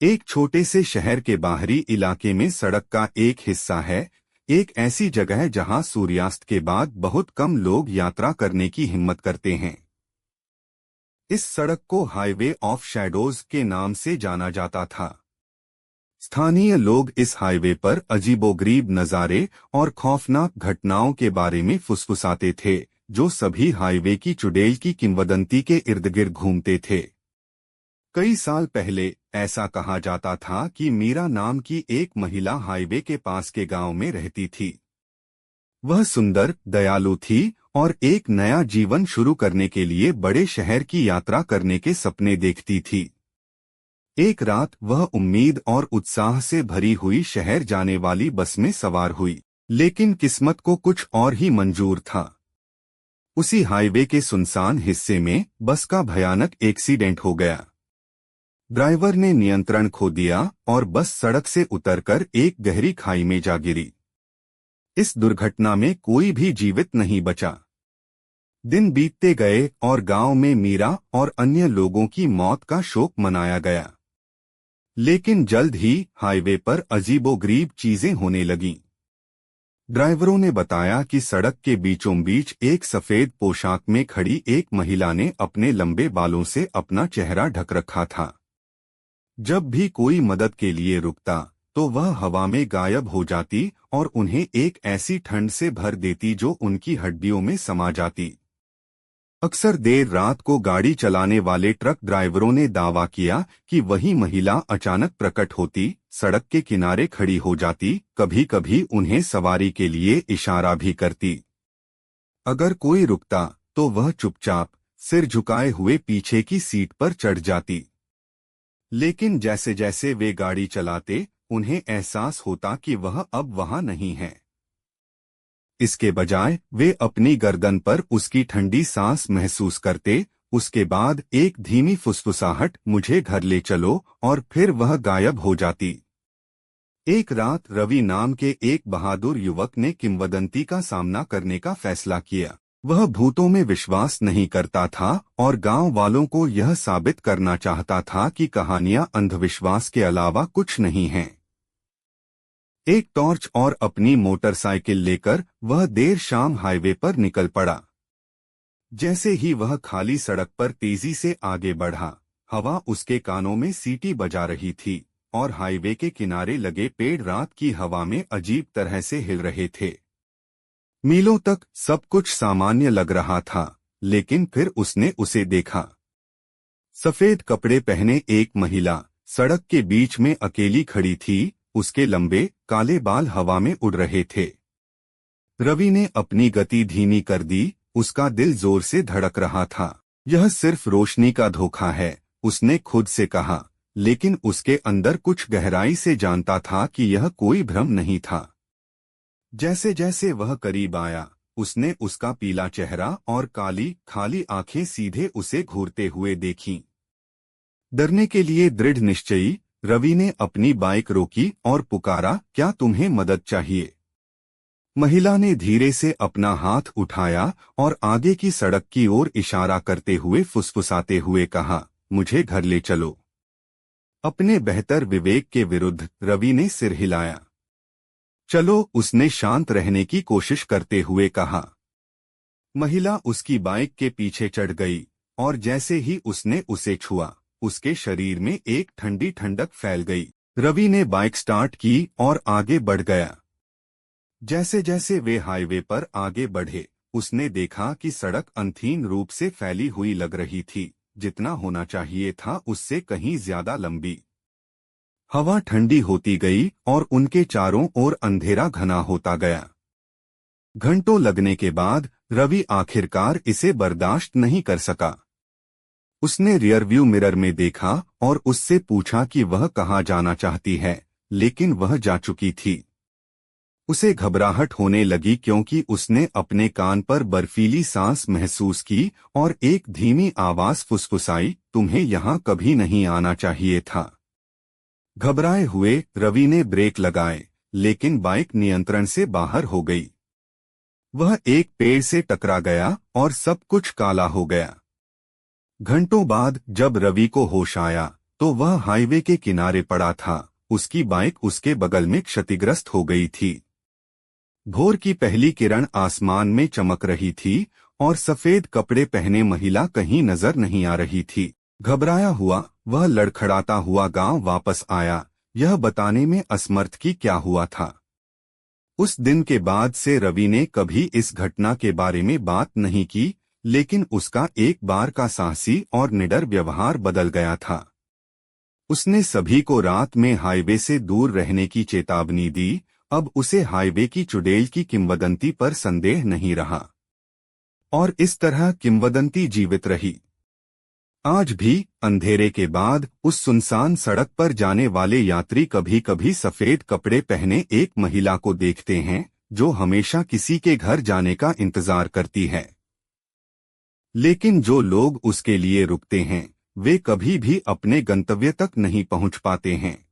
एक छोटे से शहर के बाहरी इलाके में सड़क का एक हिस्सा है। एक ऐसी जगह जहां सूर्यास्त के बाद बहुत कम लोग यात्रा करने की हिम्मत करते हैं। इस सड़क को हाईवे ऑफ शैडोज के नाम से जाना जाता था। स्थानीय लोग इस हाईवे पर अजीबोगरीब नज़ारे और खौफनाक घटनाओं के बारे में फुसफुसाते थे, जो सभी हाईवे की चुड़ैल की किंवदंती के इर्द गिर्द घूमते थे। कई साल पहले ऐसा कहा जाता था कि मीरा नाम की एक महिला हाईवे के पास के गांव में रहती थी। वह सुंदर, दयालु थी और एक नया जीवन शुरू करने के लिए बड़े शहर की यात्रा करने के सपने देखती थी। एक रात वह उम्मीद और उत्साह से भरी हुई शहर जाने वाली बस में सवार हुई, लेकिन किस्मत को कुछ और ही मंजूर था। उसी हाईवे के सुनसान हिस्से में बस का भयानक एक्सीडेंट हो गया। ड्राइवर ने नियंत्रण खो दिया और बस सड़क से उतरकर एक गहरी खाई में जा गिरी। इस दुर्घटना में कोई भी जीवित नहीं बचा। दिन बीतते गए और गांव में मीरा और अन्य लोगों की मौत का शोक मनाया गया। लेकिन जल्द ही हाईवे पर अजीबोगरीब चीजें होने लगीं। ड्राइवरों ने बताया कि सड़क के बीचों बीच एक सफेद पोशाक में खड़ी एक महिला ने अपने लंबे बालों से अपना चेहरा ढक रखा था। जब भी कोई मदद के लिए रुकता तो वह हवा में गायब हो जाती और उन्हें एक ऐसी ठंड से भर देती जो उनकी हड्डियों में समा जाती। अक्सर देर रात को गाड़ी चलाने वाले ट्रक ड्राइवरों ने दावा किया कि वही महिला अचानक प्रकट होती, सड़क के किनारे खड़ी हो जाती, कभी कभी उन्हें सवारी के लिए इशारा भी करती। अगर कोई रुकता तो वह चुपचाप सिर झुकाए हुए पीछे की सीट पर चढ़ जाती। लेकिन जैसे जैसे वे गाड़ी चलाते, उन्हें एहसास होता कि वह अब वहां नहीं है। इसके बजाय वे अपनी गर्दन पर उसकी ठंडी सांस महसूस करते। उसके बाद एक धीमी फुसफुसाहट, मुझे घर ले चलो, और फिर वह गायब हो जाती। एक रात रवि नाम के एक बहादुर युवक ने किंवदंती का सामना करने का फैसला किया। वह भूतों में विश्वास नहीं करता था और गांव वालों को यह साबित करना चाहता था कि कहानियां अंधविश्वास के अलावा कुछ नहीं हैं। एक टॉर्च और अपनी मोटरसाइकिल लेकर वह देर शाम हाईवे पर निकल पड़ा। जैसे ही वह खाली सड़क पर तेजी से आगे बढ़ा, हवा उसके कानों में सीटी बजा रही थी और हाईवे के किनारे लगे पेड़ रात की हवा में अजीब तरह से हिल रहे थे। मीलों तक सब कुछ सामान्य लग रहा था, लेकिन फिर उसने उसे देखा। सफेद कपड़े पहने एक महिला सड़क के बीच में अकेली खड़ी थी। उसके लंबे काले बाल हवा में उड़ रहे थे। रवि ने अपनी गति धीमी कर दी। उसका दिल जोर से धड़क रहा था। यह सिर्फ रोशनी का धोखा है, उसने खुद से कहा, लेकिन उसके अंदर कुछ गहराई से जानता था कि यह कोई भ्रम नहीं था। जैसे जैसे वह करीब आया, उसने उसका पीला चेहरा और काली खाली आंखें सीधे उसे घूरते हुए देखीं। डरने के लिए दृढ़ निश्चयी, रवि ने अपनी बाइक रोकी और पुकारा, क्या तुम्हें मदद चाहिए? महिला ने धीरे से अपना हाथ उठाया और आगे की सड़क की ओर इशारा करते हुए फुसफुसाते हुए कहा, मुझे घर ले चलो। अपने बेहतर विवेक के विरुद्ध रवि ने सिर हिलाया। चलो, उसने शांत रहने की कोशिश करते हुए कहा। महिला उसकी बाइक के पीछे चढ़ गई और जैसे ही उसने उसे छुआ, उसके शरीर में एक ठंडी ठंडक फैल गई। रवि ने बाइक स्टार्ट की और आगे बढ़ गया। जैसे जैसे वे हाईवे पर आगे बढ़े, उसने देखा कि सड़क अंतहीन रूप से फैली हुई लग रही थी, जितना होना चाहिए था उससे कहीं ज्यादा लंबी। हवा ठंडी होती गई और उनके चारों ओर अंधेरा घना होता गया। घंटों लगने के बाद रवि आखिरकार इसे बर्दाश्त नहीं कर सका। उसने रियरव्यू मिरर में देखा और उससे पूछा कि वह कहाँ जाना चाहती है, लेकिन वह जा चुकी थी। उसे घबराहट होने लगी क्योंकि उसने अपने कान पर बर्फीली सांस महसूस की और एक धीमी आवाज फुसफुसाई, तुम्हें यहाँ कभी नहीं आना चाहिए था। घबराए हुए रवि ने ब्रेक लगाए, लेकिन बाइक नियंत्रण से बाहर हो गई। वह एक पेड़ से टकरा गया और सब कुछ काला हो गया। घंटों बाद जब रवि को होश आया, तो वह हाईवे के किनारे पड़ा था। उसकी बाइक उसके बगल में क्षतिग्रस्त हो गई थी। भोर की पहली किरण आसमान में चमक रही थी और सफेद कपड़े पहने महिला कहीं नजर नहीं आ रही थी। घबराया हुआ वह लड़खड़ाता हुआ गांव वापस आया, यह बताने में असमर्थ कि क्या हुआ था। उस दिन के बाद से रवि ने कभी इस घटना के बारे में बात नहीं की, लेकिन उसका एक बार का साहसी और निडर व्यवहार बदल गया था। उसने सभी को रात में हाईवे से दूर रहने की चेतावनी दी। अब उसे हाईवे की चुड़ैल की किंवदंती पर संदेह नहीं रहा और इस तरह किंवदंती जीवित रही। आज भी अंधेरे के बाद उस सुनसान सड़क पर जाने वाले यात्री कभी कभी सफेद कपड़े पहने एक महिला को देखते हैं जो हमेशा किसी के घर जाने का इंतजार करती है। लेकिन जो लोग उसके लिए रुकते हैं वे कभी भी अपने गंतव्य तक नहीं पहुंच पाते हैं।